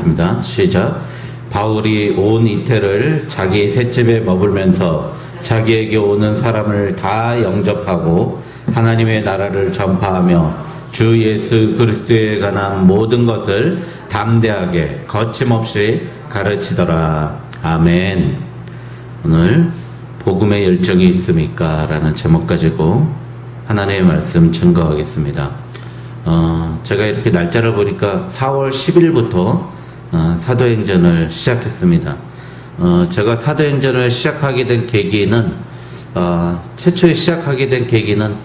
하겠습니다. 시작. 바울이 온 이태를 자기 셋집에 머물면서 자기에게 오는 사람을 다 영접하고 하나님의 나라를 전파하며 주 예수 그리스도에 관한 모든 것을 담대하게 거침없이 가르치더라. 아멘. 오늘 복음의 열정이 있습니까? 라는 제목 가지고 하나님의 말씀 증거하겠습니다. 제가 이렇게 날짜를 보니까 4월 10일부터 사도행전을 시작했습니다. 제가 사도행전을 시작하게 된 계기는 최초에 시작하게 된 계기는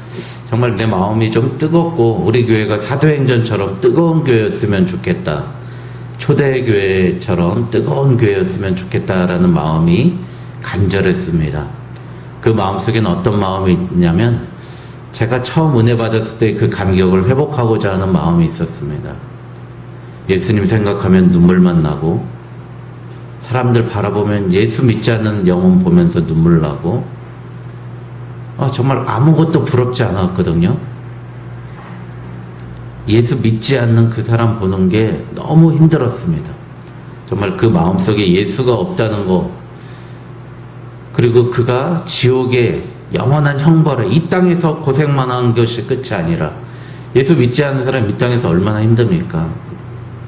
정말 내 마음이 좀 뜨겁고 우리 교회가 사도행전처럼 뜨거운 교회였으면 좋겠다. 초대교회처럼 뜨거운 교회였으면 좋겠다라는 마음이 간절했습니다. 그 마음속에는 어떤 마음이 있냐면 제가 처음 은혜 받았을 때 그 감격을 회복하고자 하는 마음이 있었습니다. 예수님 생각하면 눈물만 나고 사람들 바라보면 예수 믿지 않는 영혼 보면서 눈물 나고 정말 아무것도 부럽지 않았거든요. 예수 믿지 않는 그 사람 보는 게 너무 힘들었습니다. 정말 그 마음속에 예수가 없다는 거, 그리고 그가 지옥의 영원한 형벌에 이 땅에서 고생만 한 것이 끝이 아니라 예수 믿지 않는 사람 이 땅에서 얼마나 힘듭니까?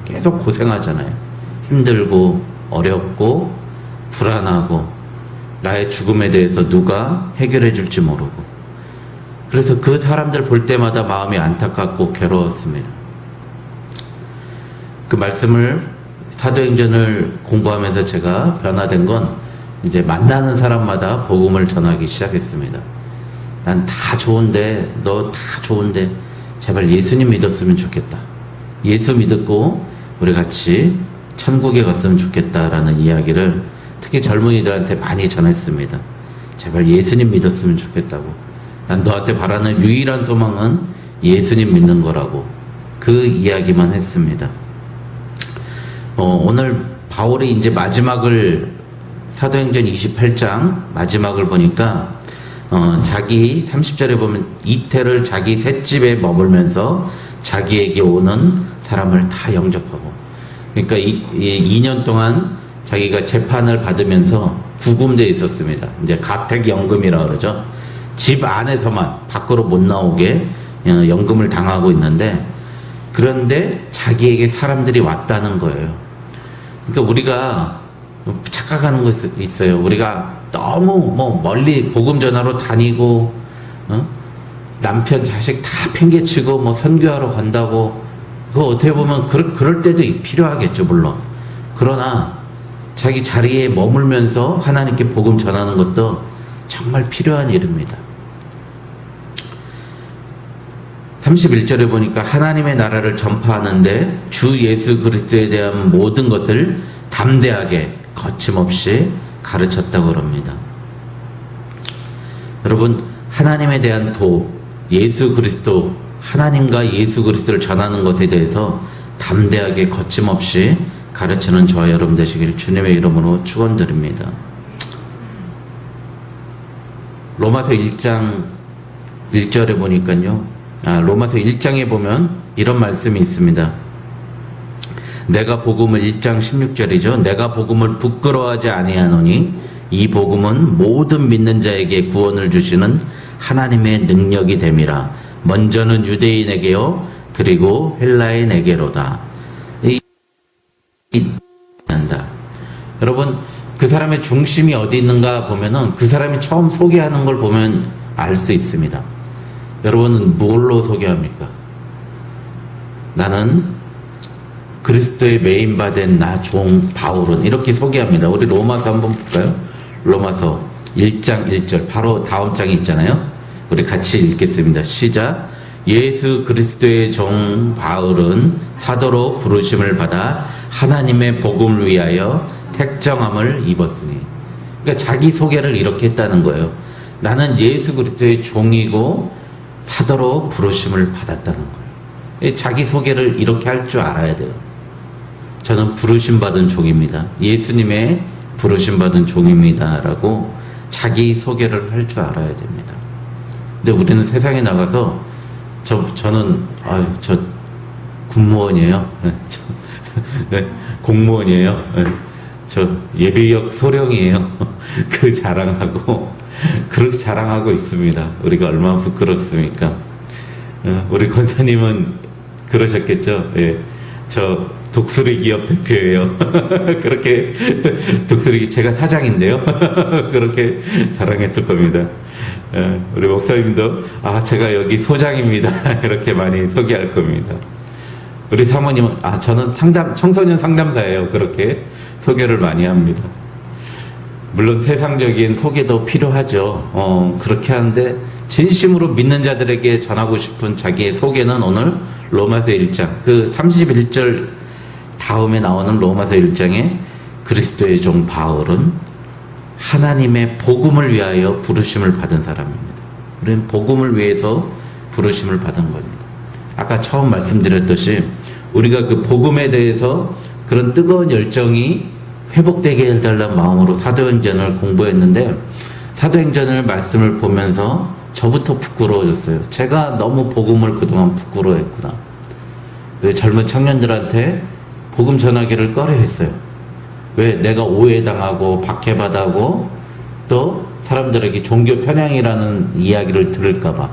계속 고생하잖아요. 힘들고 어렵고 불안하고 나의 죽음에 대해서 누가 해결해 줄지 모르고, 그래서 그 사람들 볼 때마다 마음이 안타깝고 괴로웠습니다. 그 말씀을 사도행전을 공부하면서 제가 변화된 건 이제 만나는 사람마다 복음을 전하기 시작했습니다. 난 다 좋은데, 너 다 좋은데 제발 예수님 믿었으면 좋겠다. 예수 믿고 우리 같이 천국에 갔으면 좋겠다라는 이야기를 특히 젊은이들한테 많이 전했습니다. 제발 예수님 믿었으면 좋겠다고. 난 너한테 바라는 유일한 소망은 예수님 믿는 거라고 그 이야기만 했습니다. 오늘 바울이 이제 마지막을 사도행전 28장 마지막을 보니까 자기 30절에 보면 이태를 자기 셋집에 머물면서 자기에게 오는 사람을 다 영접하고, 그러니까 2년 동안 자기가 재판을 받으면서 구금되어 있었습니다. 이제 가택연금이라고 그러죠. 집 안에서만 밖으로 못 나오게 연금을 당하고 있는데, 그런데 자기에게 사람들이 왔다는 거예요. 그러니까 우리가 착각하는 것이 있어요. 우리가 너무 멀리 복음 전하러 다니고 남편 자식 다 팽개치고 선교하러 간다고, 그거 어떻게 보면 그럴 때도 필요하겠죠, 물론. 그러나 자기 자리에 머물면서 하나님께 복음 전하는 것도 정말 필요한 일입니다. 31절에 보니까 하나님의 나라를 전파하는데 주 예수 그리스도에 대한 모든 것을 담대하게 거침없이 가르쳤다고 그럽니다. 여러분, 하나님에 대한 예수 그리스도, 하나님과 예수 그리스도를 전하는 것에 대해서 담대하게 거침없이 가르치는 저와 여러분 되시길 주님의 이름으로 축원드립니다. 로마서 1장 1절에 보니까요. 로마서 1장에 보면 이런 말씀이 있습니다. 내가 복음을 1장 16절이죠. 내가 복음을 부끄러워하지 아니하노니 이 복음은 모든 믿는 자에게 구원을 주시는 하나님의 능력이 됨이라. 먼저는 유대인에게요, 그리고 헬라인에게로다. 여러분, 그 사람의 중심이 어디 있는가 보면은 그 사람이 처음 소개하는 걸 보면 알 수 있습니다. 여러분은 뭘로 소개합니까? 나는 그리스도의 메인바된 나 종 바울은, 이렇게 소개합니다. 우리 로마서 한번 볼까요? 로마서 1장 1절, 바로 다음 장이 있잖아요. 우리 같이 읽겠습니다. 시작. 예수 그리스도의 종 바울은 사도로 부르심을 받아 하나님의 복음을 위하여 택정함을 입었으니. 그러니까 자기 소개를 이렇게 했다는 거예요. 나는 예수 그리스도의 종이고 사도로 부르심을 받았다는 거예요. 자기 소개를 이렇게 할 줄 알아야 돼요. 저는 부르심 받은 종입니다. 예수님의 부르심 받은 종입니다. 라고 자기 소개를 할 줄 알아야 됩니다. 근데 우리는 세상에 나가서 저는 저 군무원이에요. 네, 공무원이에요. 네, 저 예비역 소령이에요. 그 자랑하고 그렇게 자랑하고 있습니다. 우리가 얼마나 부끄럽습니까? 우리 권사님은 그러셨겠죠. 예, 저 독수리 기업 대표예요. 그렇게 독수리 제가 사장인데요. 그렇게 자랑했을 겁니다. 우리 목사님도 제가 여기 소장입니다. 이렇게 많이 소개할 겁니다. 우리 사모님은 저는 청소년 상담사예요. 그렇게 소개를 많이 합니다. 물론 세상적인 소개도 필요하죠. 그렇게 하는데 진심으로 믿는 자들에게 전하고 싶은 자기의 소개는 오늘 로마서 1장 그 31절 다음에 나오는 로마서 1장에 그리스도의 종 바울은 하나님의 복음을 위하여 부르심을 받은 사람입니다. 우리는 복음을 위해서 부르심을 받은 겁니다. 아까 처음 말씀드렸듯이 우리가 그 복음에 대해서 그런 뜨거운 열정이 회복되게 해달라는 마음으로 사도행전을 공부했는데 사도행전을 말씀을 보면서 저부터 부끄러워졌어요. 제가 너무 복음을 그동안 부끄러워했구나. 젊은 청년들한테 복음 전하기를 꺼려했어요. 왜? 내가 오해당하고 박해받아고 또 사람들에게 종교 편향이라는 이야기를 들을까봐.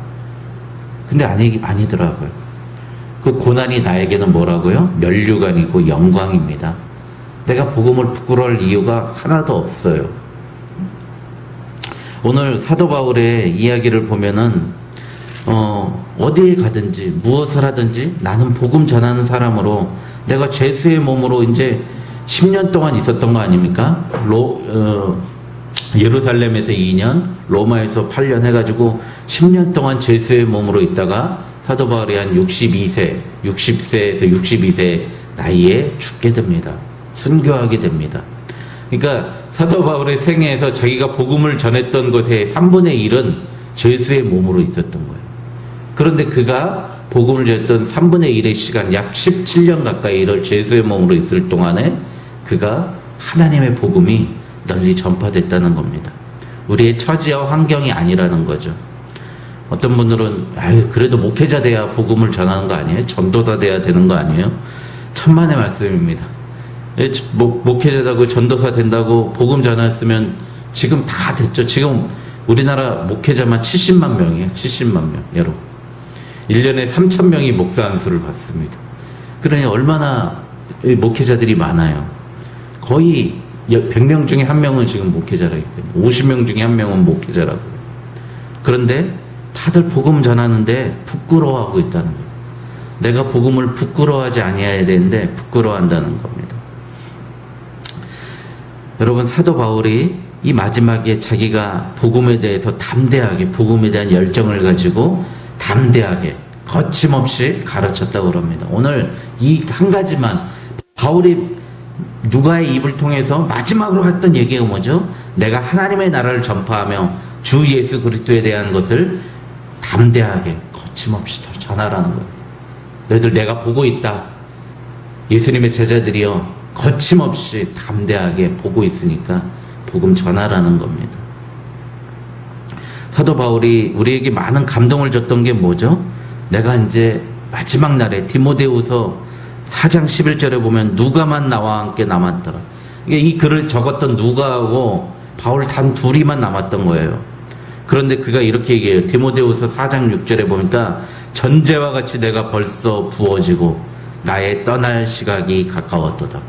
근데 아니더라고요. 그 고난이 나에게는 뭐라고요? 면류관이고 영광입니다. 내가 복음을 부끄러워할 이유가 하나도 없어요. 오늘 사도 바울의 이야기를 보면은 어디에 가든지 무엇을 하든지 나는 복음 전하는 사람으로 내가 죄수의 몸으로 이제 10년 동안 있었던 거 아닙니까? 예루살렘에서 2년, 로마에서 8년 해가지고 10년 동안 죄수의 몸으로 있다가 사도 바울이 한 60세에서 62세 나이에 죽게 됩니다. 순교하게 됩니다. 그러니까 사도 바울의 생애에서 자기가 복음을 전했던 것의 3분의 1은 죄수의 몸으로 있었던 거예요. 그런데 그가 복음을 전했던 3분의 1의 시간, 약 17년 가까이를 죄수의 몸으로 있을 동안에 그가 하나님의 복음이 널리 전파됐다는 겁니다. 우리의 처지와 환경이 아니라는 거죠. 어떤 분들은 그래도 목회자 돼야 복음을 전하는 거 아니에요? 전도사 돼야 되는 거 아니에요? 천만의 말씀입니다. 목회자다고 전도사 된다고 복음 전했으면 지금 다 됐죠. 지금 우리나라 목회자만 70만 명이에요. 70만 명 여러분. 1년에 3,000명이 목사 안수를 받습니다. 그러니 얼마나 목회자들이 많아요. 거의 100명 중에 1명은 지금 목회자라고 했거든요. 50명 중에 1명은 목회자라고. 그런데 다들 복음 전하는데 부끄러워하고 있다는 거예요. 내가 복음을 부끄러워하지 아니해야 되는데 부끄러워한다는 겁니다. 여러분, 사도 바울이 이 마지막에 자기가 복음에 대해서 담대하게, 복음에 대한 열정을 가지고 담대하게 거침없이 가르쳤다고 그럽니다. 오늘 이 한 가지만, 바울이 누가의 입을 통해서 마지막으로 했던 얘기가 뭐죠? 내가 하나님의 나라를 전파하며 주 예수 그리스도에 대한 것을 담대하게 거침없이 전하라는 거예요. 너희들 내가 보고 있다. 예수님의 제자들이요, 거침없이 담대하게 보고 있으니까 복음 전하라는 겁니다. 사도 바울이 우리에게 많은 감동을 줬던 게 뭐죠? 내가 이제 마지막 날에 디모데후서 4장 11절에 보면 누가만 나와 함께 남았더라. 이 글을 적었던 누가하고 바울 단 둘이만 남았던 거예요. 그런데 그가 이렇게 얘기해요. 디모데후서 4장 6절에 보니까 전제와 같이 내가 벌써 부어지고 나의 떠날 시각이 가까웠도다.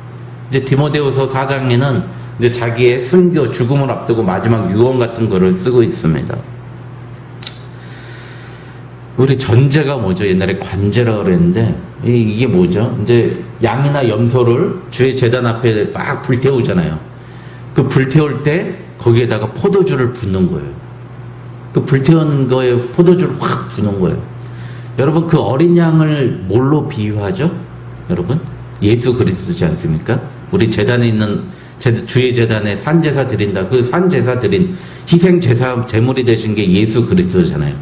이제 디모데후서 4장에는 이제 자기의 순교, 죽음을 앞두고 마지막 유언 같은 거를 쓰고 있습니다. 우리 전제가 뭐죠? 옛날에 관제라고 그랬는데 이게 뭐죠? 이제 양이나 염소를 주의 제단 앞에 막 불태우잖아요. 그 불태울 때 거기에다가 포도주를 붓는 거예요. 그 불태우는 거에 포도주를 확 부는 거예요. 여러분, 그 어린 양을 뭘로 비유하죠? 여러분, 예수 그리스도지 않습니까? 우리 제단에 있는 주의 제단에 산제사 드린다. 그 산제사 드린 희생 제사 제물이 되신 게 예수 그리스도잖아요.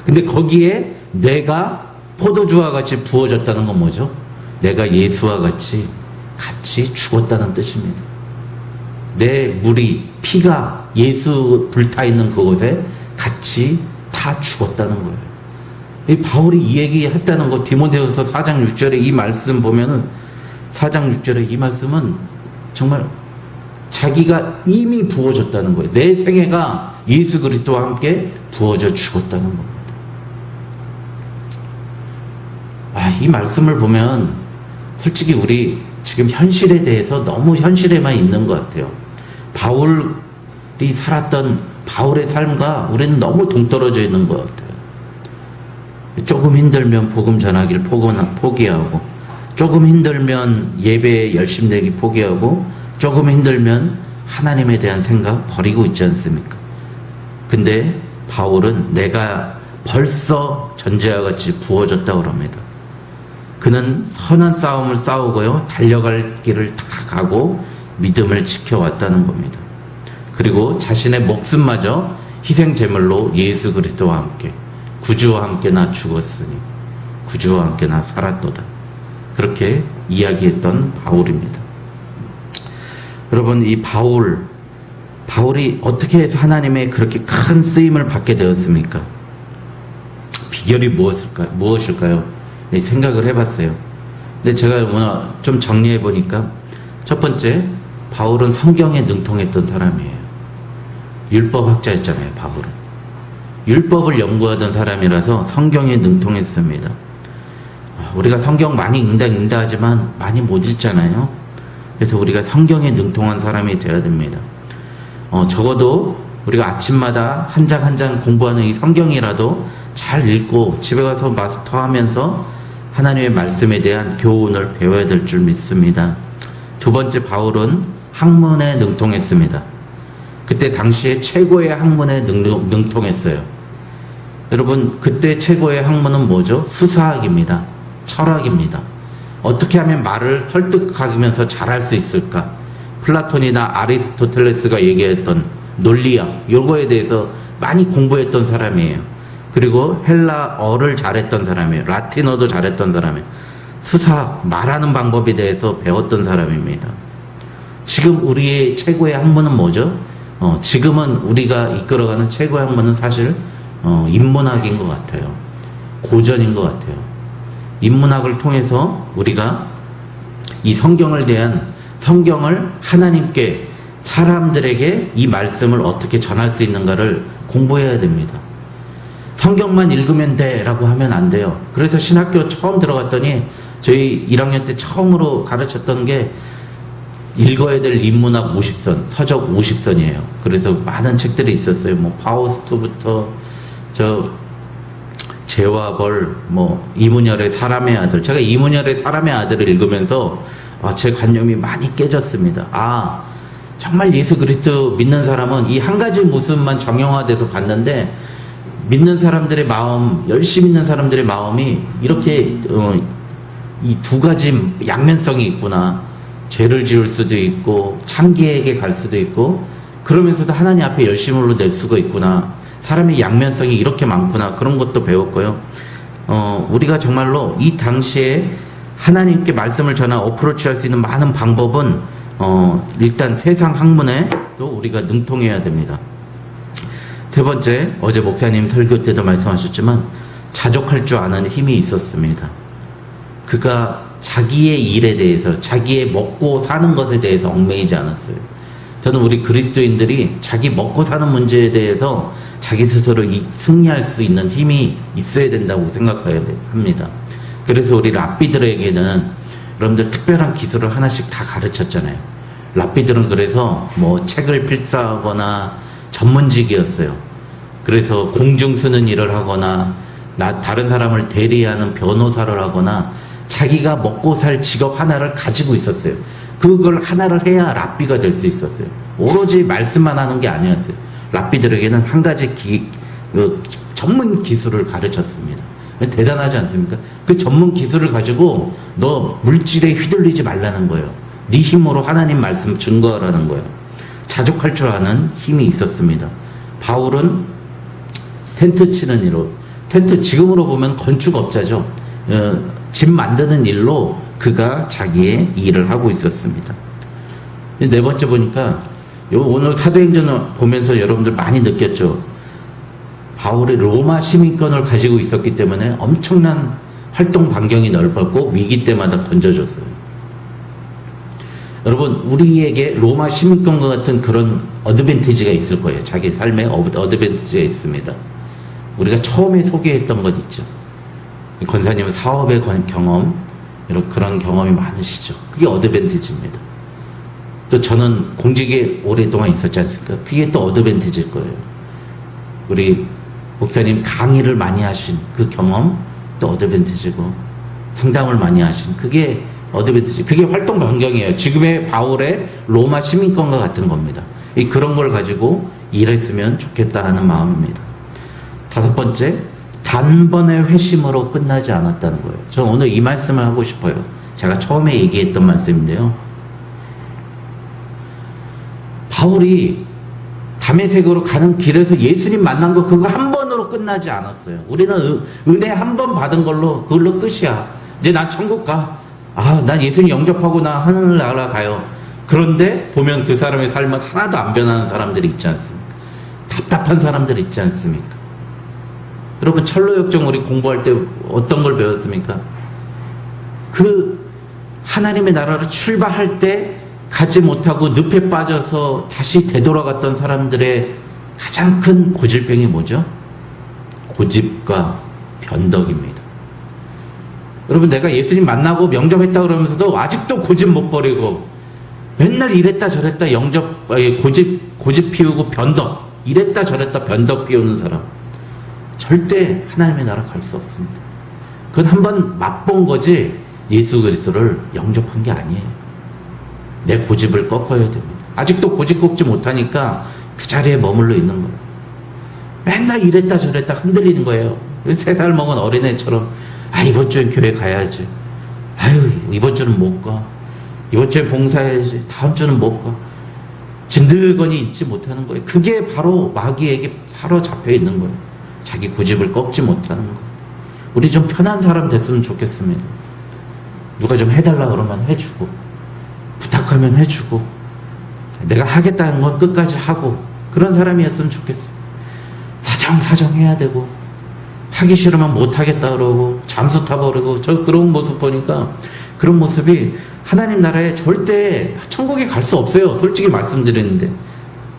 근데 거기에 내가 포도주와 같이 부어졌다는 건 뭐죠? 내가 예수와 같이 죽었다는 뜻입니다. 내 물이, 피가 예수 불타있는 그곳에 같이 다 죽었다는 거예요. 이 바울이 이 얘기 했다는 거, 디모데후서 4장 6절에 이 말씀 보면은 4장 6절에 이 말씀은 정말 자기가 이미 부어졌다는 거예요. 내 생애가 예수 그리스도와 함께 부어져 죽었다는 겁니다. 이 말씀을 보면 솔직히 우리 지금 현실에 대해서 너무 현실에만 있는 것 같아요. 바울이 살았던 바울의 삶과 우리는 너무 동떨어져 있는 것 같아요. 조금 힘들면 복음 전하기를 포기하고, 조금 힘들면 예배에 열심 내기 포기하고, 조금 힘들면 하나님에 대한 생각 버리고 있지 않습니까? 근데 바울은 내가 벌써 전제와 같이 부어졌다고 합니다. 그는 선한 싸움을 싸우고요, 달려갈 길을 다 가고 믿음을 지켜왔다는 겁니다. 그리고 자신의 목숨마저 희생 제물로 예수 그리스도와 함께, 구주와 함께 나 죽었으니 구주와 함께 나 살았도다, 그렇게 이야기했던 바울입니다. 여러분, 이 바울이 어떻게 해서 하나님의 그렇게 큰 쓰임을 받게 되었습니까? 비결이 무엇일까요? 생각을 해봤어요. 근데 제가 오늘 좀 정리해 보니까, 첫 번째, 바울은 성경에 능통했던 사람이에요. 율법학자였잖아요, 바울은. 율법을 연구하던 사람이라서 성경에 능통했습니다. 우리가 성경 많이 읽다 하지만 많이 못 읽잖아요. 그래서 우리가 성경에 능통한 사람이 되어야 됩니다. 적어도 우리가 아침마다 한 장 한 장 공부하는 이 성경이라도 잘 읽고 집에 가서 마스터하면서 하나님의 말씀에 대한 교훈을 배워야 될 줄 믿습니다. 두 번째, 바울은 학문에 능통했습니다. 그때 당시에 최고의 학문에 능통했어요. 여러분, 그때 최고의 학문은 뭐죠? 수사학입니다. 철학입니다. 어떻게 하면 말을 설득하면서 잘할 수 있을까? 플라톤이나 아리스토텔레스가 얘기했던 논리학, 요거에 대해서 많이 공부했던 사람이에요. 그리고 헬라어를 잘했던 사람이에요. 라틴어도 잘했던 사람이에요. 수사학, 말하는 방법에 대해서 배웠던 사람입니다. 지금 우리의 최고의 학문은 뭐죠? 지금은 우리가 이끌어가는 최고의 학문은 사실 인문학인 것 같아요. 고전인 것 같아요. 인문학을 통해서 우리가 이 성경을 하나님께, 사람들에게 이 말씀을 어떻게 전할 수 있는가를 공부해야 됩니다. 성경만 읽으면 돼 라고 하면 안 돼요. 그래서 신학교 처음 들어갔더니 저희 1학년 때 처음으로 가르쳤던 게 읽어야 될 인문학 50선, 서적 50선이에요. 그래서 많은 책들이 있었어요. 뭐 파우스트부터 제와벌, 이문열의 사람의 아들. 제가 이문열의 사람의 아들을 읽으면서 제 관념이 많이 깨졌습니다. 정말 예수 그리스도 믿는 사람은 이 한 가지 모습만 정형화돼서 봤는데, 믿는 사람들의 마음, 열심히 믿는 사람들의 마음이 이렇게 이 두 가지 양면성이 있구나. 죄를 지을 수도 있고 창기에게 갈 수도 있고, 그러면서도 하나님 앞에 열심으로 낼 수가 있구나. 사람의 양면성이 이렇게 많구나. 그런 것도 배웠고요. 우리가 정말로 이 당시에 하나님께 말씀을 전하 어프로치할 수 있는 많은 방법은 일단 세상 학문에도 우리가 능통해야 됩니다. 세 번째, 어제 목사님 설교 때도 말씀하셨지만 자족할 줄 아는 힘이 있었습니다. 그가 자기의 일에 대해서, 자기의 먹고 사는 것에 대해서 얽매이지 않았어요. 저는 우리 그리스도인들이 자기 먹고 사는 문제에 대해서 자기 스스로 승리할 수 있는 힘이 있어야 된다고 생각해야 합니다. 그래서 우리 랍비들에게는 여러분들 특별한 기술을 하나씩 다 가르쳤잖아요. 랍비들은 그래서 책을 필사하거나 전문직이었어요. 그래서 공중 쓰는 일을 하거나 다른 사람을 대리하는 변호사를 하거나 자기가 먹고 살 직업 하나를 가지고 있었어요. 그걸 하나를 해야 랍비가 될 수 있었어요. 오로지 말씀만 하는 게 아니었어요. 랍비들에게는 한 가지 전문 기술을 가르쳤습니다. 대단하지 않습니까? 그 전문 기술을 가지고 너 물질에 휘둘리지 말라는 거예요. 네 힘으로 하나님 말씀 증거하라는 거예요. 자족할 줄 아는 힘이 있었습니다. 바울은 텐트 치는 일로, 지금으로 보면 건축업자죠. 집 만드는 일로 그가 자기의 일을 하고 있었습니다. 네 번째 보니까 오늘 사도행전을 보면서 여러분들 많이 느꼈죠. 바울이 로마 시민권을 가지고 있었기 때문에 엄청난 활동 반경이 넓었고 위기 때마다 건져줬어요. 여러분, 우리에게 로마 시민권과 같은 그런 어드밴티지가 있을 거예요. 자기 삶에 어드밴티지가 있습니다. 우리가 처음에 소개했던 것 있죠. 권사님은 사업의 경험, 이런 그런 경험이 많으시죠. 그게 어드밴티지입니다. 또 저는 공직에 오랫동안 있었지 않습니까? 그게 또 어드밴티지일 거예요. 우리 목사님 강의를 많이 하신 그 경험, 또 어드밴티지고, 상담을 많이 하신 그게 어드밴티지, 그게 활동 반경이에요. 지금의 바울의 로마 시민권과 같은 겁니다. 그런 걸 가지고 일했으면 좋겠다 하는 마음입니다. 다섯 번째, 단번의 회심으로 끝나지 않았다는 거예요. 저는 오늘 이 말씀을 하고 싶어요. 제가 처음에 얘기했던 말씀인데요. 바울이 다메섹으로 가는 길에서 예수님 만난 거 그거 한 번으로 끝나지 않았어요. 우리는 은혜 한 번 받은 걸로 그걸로 끝이야. 이제 난 천국 가. 난 예수님 영접하고 나 하늘나라 가요. 그런데 보면 그 사람의 삶은 하나도 안 변하는 사람들이 있지 않습니까? 답답한 사람들이 있지 않습니까? 여러분, 철로역정 우리 공부할 때 어떤 걸 배웠습니까? 그 하나님의 나라로 출발할 때 가지 못하고 늪에 빠져서 다시 되돌아갔던 사람들의 가장 큰 고질병이 뭐죠? 고집과 변덕입니다. 여러분, 내가 예수님 만나고 영접했다 그러면서도 아직도 고집 못 버리고 맨날 이랬다 저랬다 고집 피우고 변덕, 이랬다 저랬다 변덕 피우는 사람, 절대 하나님의 나라 갈 수 없습니다. 그건 한번 맛본 거지 예수 그리스도를 영접한 게 아니에요. 내 고집을 꺾어야 됩니다. 아직도 고집 꺾지 못하니까 그 자리에 머물러 있는 거예요. 맨날 이랬다 저랬다 흔들리는 거예요. 3살 먹은 어린애처럼 이번 주엔 교회 가야지. 이번 주는 못 가. 이번 주에 봉사해야지. 다음 주는 못 가. 진들거니 있지 못하는 거예요. 그게 바로 마귀에게 사로잡혀 있는 거예요. 자기 고집을 꺾지 못하는 거예요. 우리 좀 편한 사람 됐으면 좋겠습니다. 누가 좀 해달라 그러면 해주고, 부탁하면 해주고, 내가 하겠다는 건 끝까지 하고, 그런 사람이었으면 좋겠어요. 사정 해야 되고, 하기 싫으면 못하겠다 그러고, 잠수 타버리고, 그런 모습 보니까, 그런 모습이 하나님 나라에 절대 천국에 갈 수 없어요. 솔직히 말씀드리는데.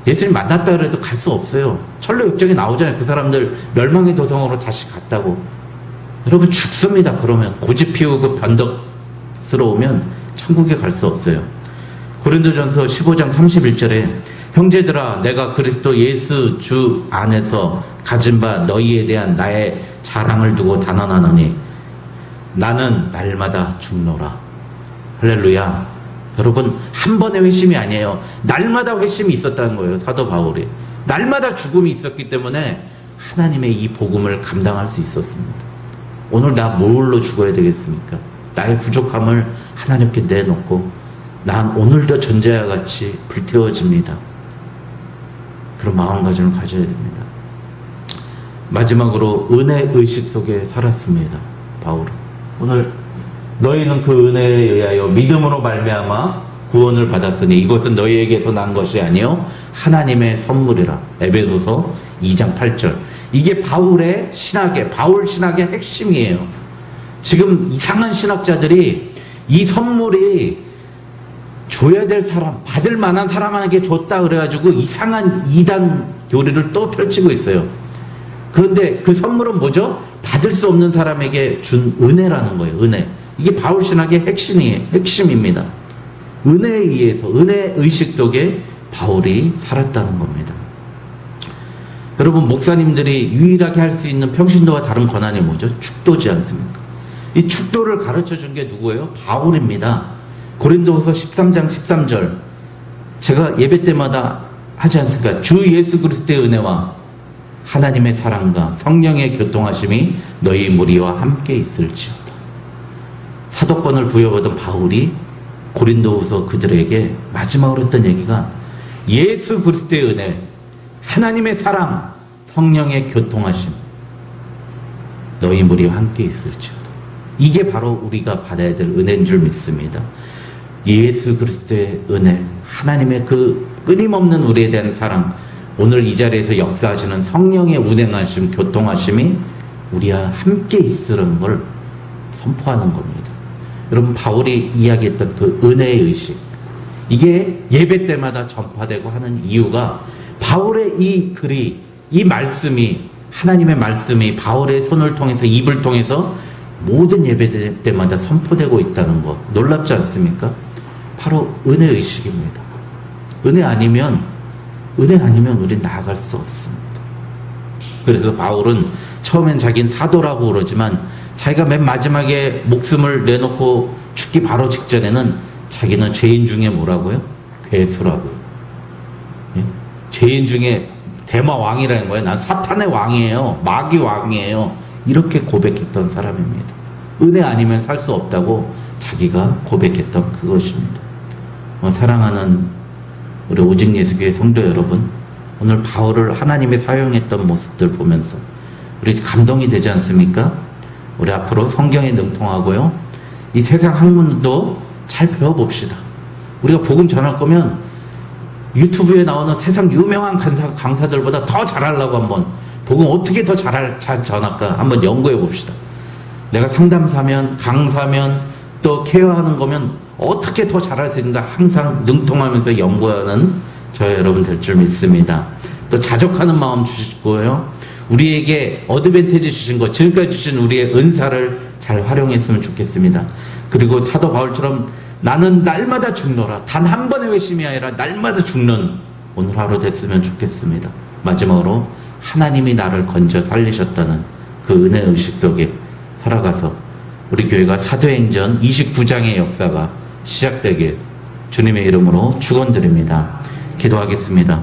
예수님 만났다 그래도 갈 수 없어요. 철로 역정에 나오잖아요. 그 사람들 멸망의 도성으로 다시 갔다고. 여러분, 죽습니다. 그러면 고집 피우고 변덕스러우면 천국에 갈 수 없어요. 고린도전서 15장 31절에 형제들아, 내가 그리스도 예수 주 안에서 가진 바 너희에 대한 나의 자랑을 두고 단언하노니 나는 날마다 죽노라. 할렐루야. 여러분, 한 번의 회심이 아니에요. 날마다 회심이 있었다는 거예요. 사도 바울이. 날마다 죽음이 있었기 때문에 하나님의 이 복음을 감당할 수 있었습니다. 오늘 나 뭘로 죽어야 되겠습니까? 나의 부족함을 하나님께 내놓고 난 오늘도 전자와 같이 불태워집니다. 그런 마음가짐을 가져야 됩니다. 마지막으로 은혜 의식 속에 살았습니다. 바울은. 오늘 너희는 그 은혜에 의하여 믿음으로 말미암아 구원을 받았으니 이것은 너희에게서 난 것이 아니요 하나님의 선물이라. 에베소서 2장 8절. 이게 바울 신학의 핵심이에요. 지금 이상한 신학자들이 이 선물이 줘야 될 사람, 받을 만한 사람에게 줬다 그래가지고 이상한 이단 교리를 또 펼치고 있어요. 그런데 그 선물은 뭐죠? 받을 수 없는 사람에게 준 은혜라는 거예요. 은혜. 이게 바울 신학의 핵심입니다. 은혜에 의해서, 은혜 의식 속에 바울이 살았다는 겁니다. 여러분, 목사님들이 유일하게 할 수 있는 평신도와 다른 권한이 뭐죠? 축도지 않습니까? 이 축도를 가르쳐 준 게 누구예요? 바울입니다. 고린도후서 13장 13절. 제가 예배 때마다 하지 않습니까? 주 예수 그리스도의 은혜와 하나님의 사랑과 성령의 교통하심이 너희 무리와 함께 있을지어다. 사도권을 부여받은 바울이 고린도후서 그들에게 마지막으로 했던 얘기가 예수 그리스도의 은혜, 하나님의 사랑, 성령의 교통하심, 너희 무리와 함께 있을지어다. 이게 바로 우리가 받아야 될 은혜인 줄 믿습니다. 예수 그리스도의 은혜, 하나님의 그 끊임없는 우리에 대한 사랑, 오늘 이 자리에서 역사하시는 성령의 운행하심, 교통하심이 우리와 함께 있으라는 걸 선포하는 겁니다. 여러분, 바울이 이야기했던 그 은혜의 의식, 이게 예배 때마다 전파되고 하는 이유가 바울의 이 글이, 이 말씀이, 하나님의 말씀이 바울의 손을 통해서, 입을 통해서 모든 예배 때마다 선포되고 있다는 거 놀랍지 않습니까? 바로 은혜의식입니다. 은혜 아니면 우린 나아갈 수 없습니다. 그래서 바울은 처음엔 자기는 사도라고 그러지만 자기가 맨 마지막에 목숨을 내놓고 죽기 바로 직전에는 자기는 죄인 중에 뭐라고요? 괴수라고요. 예? 죄인 중에 대마 왕이라는 거예요. 난 사탄의 왕이에요. 마귀 왕이에요. 이렇게 고백했던 사람입니다. 은혜 아니면 살 수 없다고 자기가 고백했던 그것입니다. 사랑하는 우리 오직 예수교회 성도 여러분, 오늘 바울을 하나님이 사용했던 모습들 보면서 우리 감동이 되지 않습니까? 우리 앞으로 성경에 능통하고요, 이 세상 학문도 잘 배워봅시다. 우리가 복음 전할 거면 유튜브에 나오는 세상 유명한 강사들보다 더 잘하려고 한번, 복음 어떻게 더 잘 전할까 한번 연구해 봅시다. 내가 상담사면, 강사면, 또 케어하는 거면 어떻게 더 잘할 수 있는가 항상 능통하면서 연구하는 저 여러분 될 줄 믿습니다. 또 자족하는 마음 주시고요, 우리에게 어드밴티지 주신 것, 지금까지 주신 우리의 은사를 잘 활용했으면 좋겠습니다. 그리고 사도 바울처럼 나는 날마다 죽노라, 단 한 번의 회심이 아니라 날마다 죽는 오늘 하루 됐으면 좋겠습니다. 마지막으로 하나님이 나를 건져 살리셨다는 그 은혜의식 속에 살아가서 우리 교회가 사도행전 29장의 역사가 시작되길 주님의 이름으로 축원드립니다. 기도하겠습니다.